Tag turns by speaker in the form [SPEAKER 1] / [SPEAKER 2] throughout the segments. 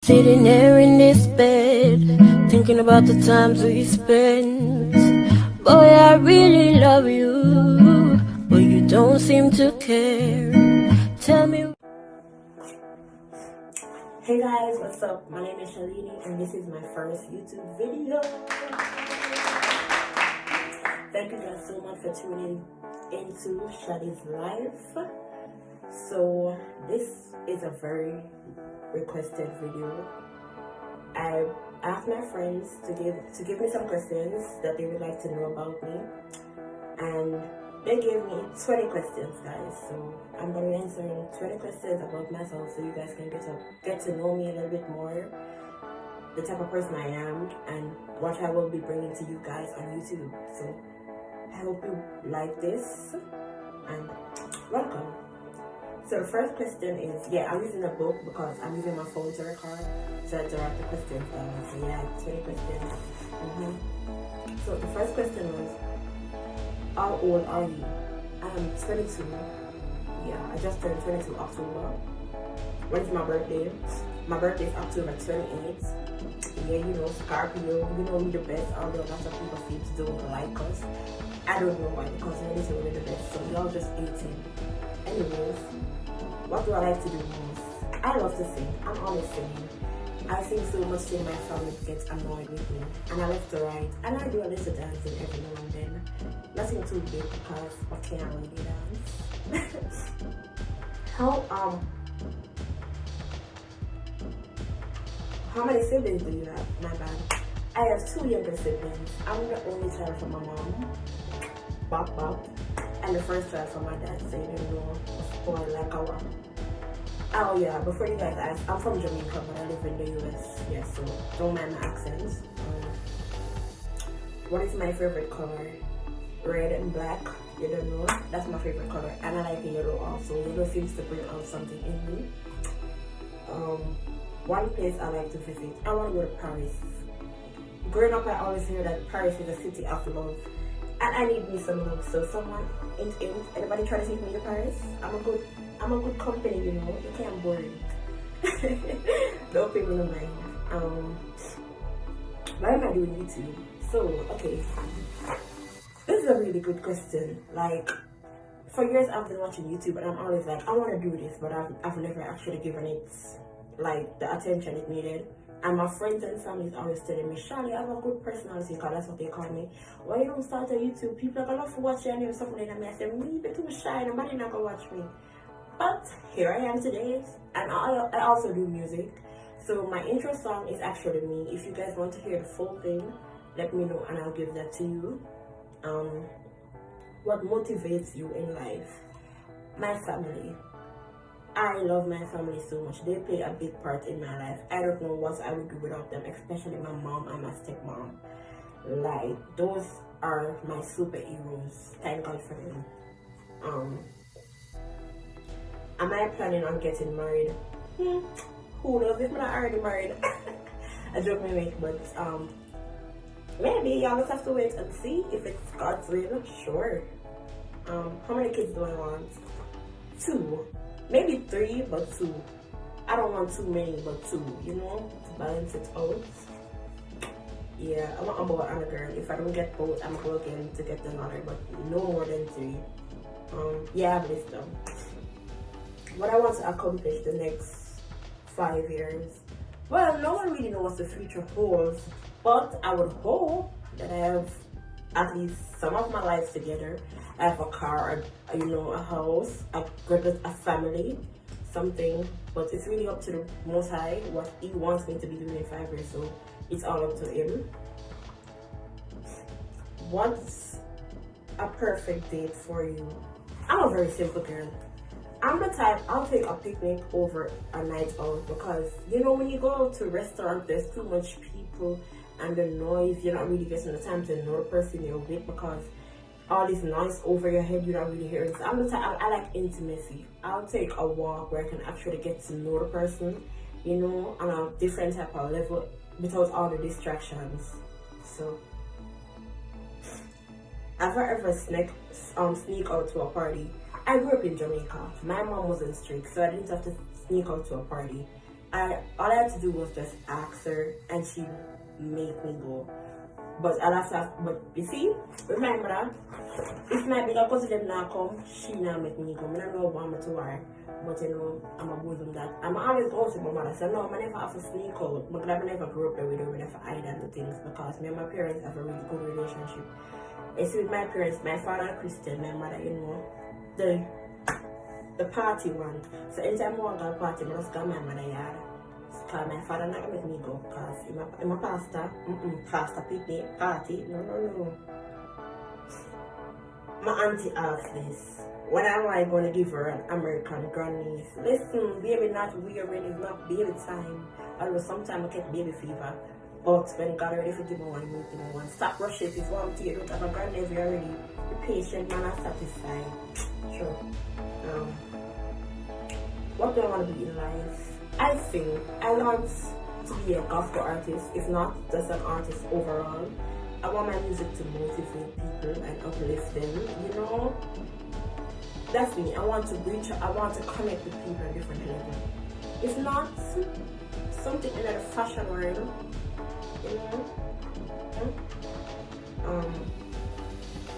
[SPEAKER 1] Sitting there in this bed, thinking about the times we spent. Boy, I really love you, but you don't seem to care. Tell me.
[SPEAKER 2] Hey guys, what's up? My name is Shalini and this is my first YouTube video. Thank you guys so much for tuning into Shalii's life. So this is a very requested video. I asked my friends to give me some questions that they would like to know about me, and they gave me 20 questions, guys. So I'm going to be answering 20 questions about myself so you guys can get to know me a little bit more, the type of person I am, and what I will be bringing to you guys on YouTube. So I hope you like this and welcome. So the first question is, I'm using a book because I'm using my phone to record, so I write the questions down. So 20 questions. So the first question was, how old are you? I am 22. I just turned 22 October. When is my birthday? My birthday is October 28th. Scorpio, we the best, although lots of people seem to don't like us. I don't know why, because we're the best, so y'all just 18. Anyways, what do I like to do most? I love to sing. I'm always singing. I sing so much that my family gets annoyed with me, and I love to write, and I do a little dancing every now and then. Nothing too big because I can't really dance. How many siblings do you have? My bad. I have 2 younger siblings. I'm the only child from my mom, Bob, and the first child from my dad, so you don't know, spoiled like a one. Oh yeah, before you guys ask, I'm from Jamaica, but I live in the US. Yeah, so don't mind my accents. What is my favorite color? Red and black. You don't know? That's my favorite color, and I like yellow also. Yellow seems to bring out something in me. One place I like to visit, I want to go to Paris. Growing up, I always hear that Paris is a city of love, and I need me some love. So someone, anybody try to take me to Paris? I'm a good company, you can't bore me. Don't pay me no mind. Why am I doing YouTube? So, okay. This is a really good question. Like, for years I've been watching YouTube and I'm always like, I want to do this, but I've never actually given it like the attention it needed. And my friends and family is always telling me, Shalii, I have a good personality, because that's what they call me. Why you don't start a YouTube? People are going to watch you and you something like that. I say, me, be too shy, nobody not going to watch me. But here I am today, and I also do music. So my intro song is actually me. If you guys want to hear the full thing, let me know and I'll give that to you. What motivates you in life? My family. I love my family so much. They play a big part in my life. I don't know what I would do without them, especially my mom and my stepmom. Like, those are my superheroes. Thank God for them. Am I planning on getting married? Who knows if I'm not already married? I joke me make, but maybe y'all just have to wait and see if it's God's will. Sure. How many kids do I want? 2. Maybe 3, but 2. I don't want too many, but 2, to balance it out. Yeah, I want a boy and a girl. If I don't get both, I'm working to get another, but no more than 3. I bless them. What I want to accomplish the next 5 years. Well, no one really knows what the future holds, but I would hope that I have at least some of my life together. I have a car, a house, a family, something. But it's really up to the Most High what He wants me to be doing in 5 years. So it's all up to Him. What's a perfect date for you? I'm a very simple girl. I'm the type, I'll take a picnic over a night out, because when you go out to a restaurant, there's too much people and the noise. You're not really getting the time to know the person you're with, because all this noise over your head, you're not really hearing. So I'm the type, I like intimacy. I'll take a walk where I can actually get to know the person, on a different type of level without all the distractions. So, have I ever sneak out to a party? I grew up in Jamaica. My mom wasn't strict, so I didn't have to sneak out to a party. all I had to do was just ask her, and she make me go. But but you see, remember that if my bigger cousin them not come, she not make me go. I don't know what to worry, but you know, I'm a bosom that I'm always go to my mother. So no, I never have to sneak out. But glad I never grew up there with her, we never hide the things because me and my parents have a really good relationship. It's with my parents, my father Christian, my mother, you know, the party one. So anytime I want to go to a party, I just go to my mother yard. Because my father not gonna let me go because I'm a pastor. Pastor picnic party. No. My auntie asked this. When am I gonna give her an American grandniece? Listen, baby, not weird, it's not baby time. Although sometimes I get baby fever. But when God ready for give me one, give me one. Stop rushing if it's one to you. Don't have a grandnephew already. Be patient, man, and satisfied. Sure. What do I want to be in life? I think I want to be a gospel artist, if not just an artist overall. I want my music to motivate people and uplift them, you know? That's me. I want to connect with people at different levels. If not, something in the fashion world, you know?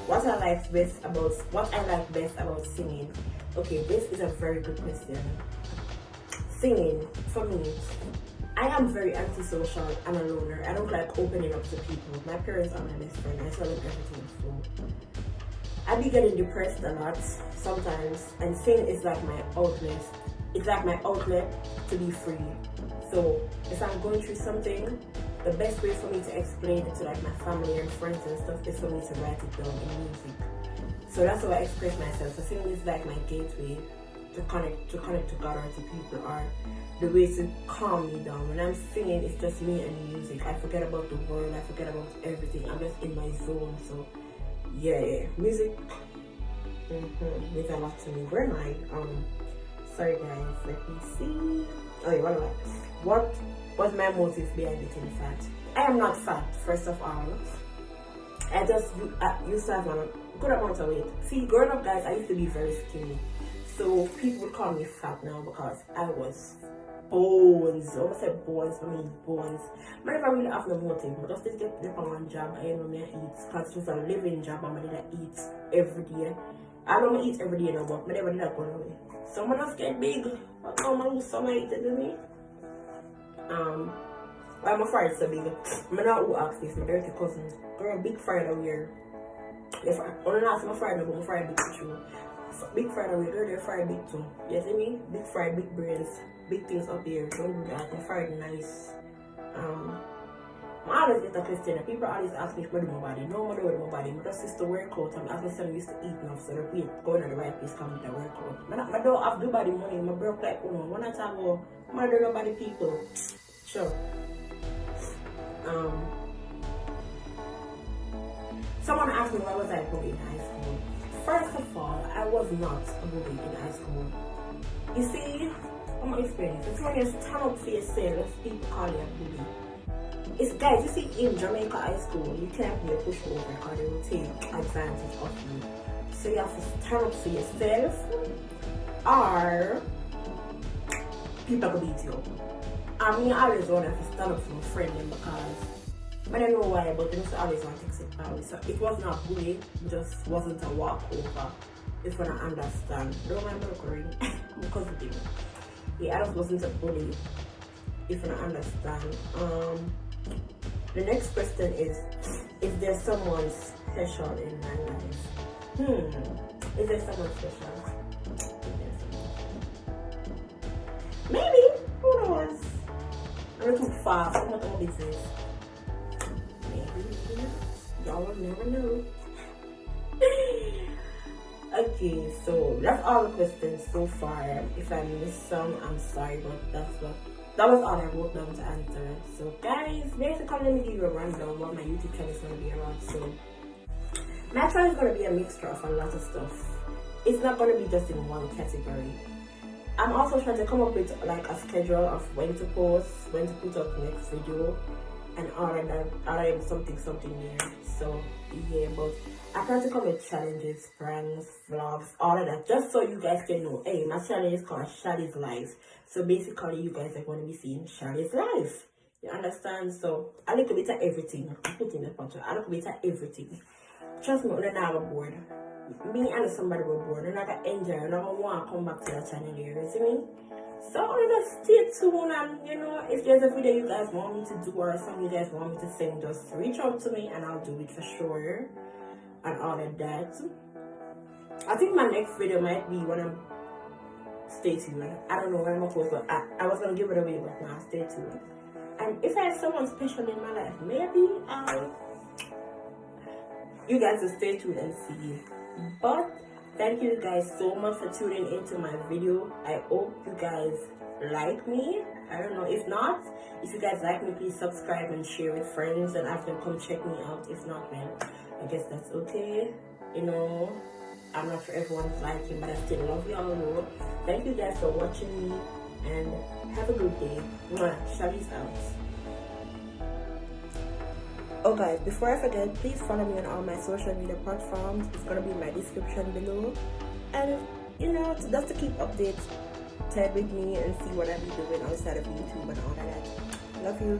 [SPEAKER 2] What I like best about singing. Okay, this is a very good question. Singing, for me, I am very antisocial and a loner. I don't like opening up to people. My parents are my best friend. I tell them everything so I be getting depressed a lot sometimes, and singing is like my outlet. It's like my outlet to be free. So if I'm going through something, the best way for me to explain it to like my family and friends and stuff is for me to write it down in music. So that's how I express myself. So singing is like my gateway to connect to God or to people, or the way to calm me down. When I'm singing, it's just me and music. I forget about the world, I forget about everything. I'm just in my zone. So yeah. Music means a lot to me. Where am I? Sorry guys, let me see. Oh yeah, what was my motive behind getting fat? I am not fat, first of all. I just used to have a good amount of weight. See, growing up guys, I used to be very skinny. So people would call me fat now because I was bones. I almost said bones, I mean bones. I never really have no motive. I just get on one job, I know me eat. Because it was a living job and I did eat every day. I don't eat every day now, but I never did that go away. So I just get big. But now I lose some weight, to me. I'm afraid so big. I'm not who asked this, my dirty cousin. Girl, big fried over here. I'm not my fried, but my fried big too. Big fried over here, they're fried big too. You see me? Big fried, big brains, big things up here. Don't do that. I'm fried nice. I always get a question. People always ask me if I do my body. No, I don't do my body. I just used to work out. I'm actually used to eat enough, so the weight going to the right place come with the workout. I don't have the body money. I broke like woman. When I talk about I don't know body people. Sure. Someone asked me why was I bullied in high school. First of all, I was not a bully in high school. You see, from my experience, it's when you stand up for yourself, people call you a bully. It's guys, you see in Jamaica high school, you can't be a pushover because they will take advantage of you. So you have to stand up for yourself, or people will beat you up. I mean, I always want to stand up for my friend because I don't know why, but they always want to take it power. So it was not bullying, it just wasn't a walkover. If you don't understand, don't mind recording because of it. Yeah, I just wasn't a bully. If you don't understand. The next question is there someone special in my life? Is there someone special? Maybe. Who knows? I'm too far. I'm not on business. Maybe. Y'all will never know. Okay, so that's all the questions so far. If I missed some, I'm sorry, but that was all I wrote down to answer. So guys, basically let me give you a rundown what my YouTube channel is going to be around. So my channel is going to be a mixture of a lot of stuff. It's not going to be just in one category. I'm also trying to come up with like a schedule of when to post, when to put up the next video. and all of that, all of them something there. So yeah, but I plan to come with challenges, pranks, vlogs, all of that, just so you guys can know, hey, my channel is called Shali's Life. So basically, you guys are going to be seeing Shali's life. You understand? So a little bit of everything. I'm putting the picture. A little bit of everything. Trust me, I'm not bored. Me and somebody were bored. I'm not gonna enjoy. I'm not gonna want to come back to the channel here. You see me? So just stay tuned, and you know, if there's a video you guys want me to do or something you guys want me to send, just reach out to me and I'll do it for sure. And all of that. I think my next video might be when I'm stay tuned. I don't know when I'm supposed to, but I was gonna give it away, but now stay tuned. And if I have someone special in my life, maybe you guys will stay tuned and see. But thank you guys so much for tuning into my video. I hope you guys like me. I don't know, if not, if you guys like me, please subscribe and share with friends and have them come check me out. If not, then I guess that's okay. You know, I'm not sure everyone's liking, but I still love you all. Thank you guys for watching me, and have a good day. Shali's out. Oh guys, before I forget, please follow me on all my social media platforms. It's gonna be in my description below. And you know, just to keep updates with me and see what I be doing outside of YouTube and all that. Love you.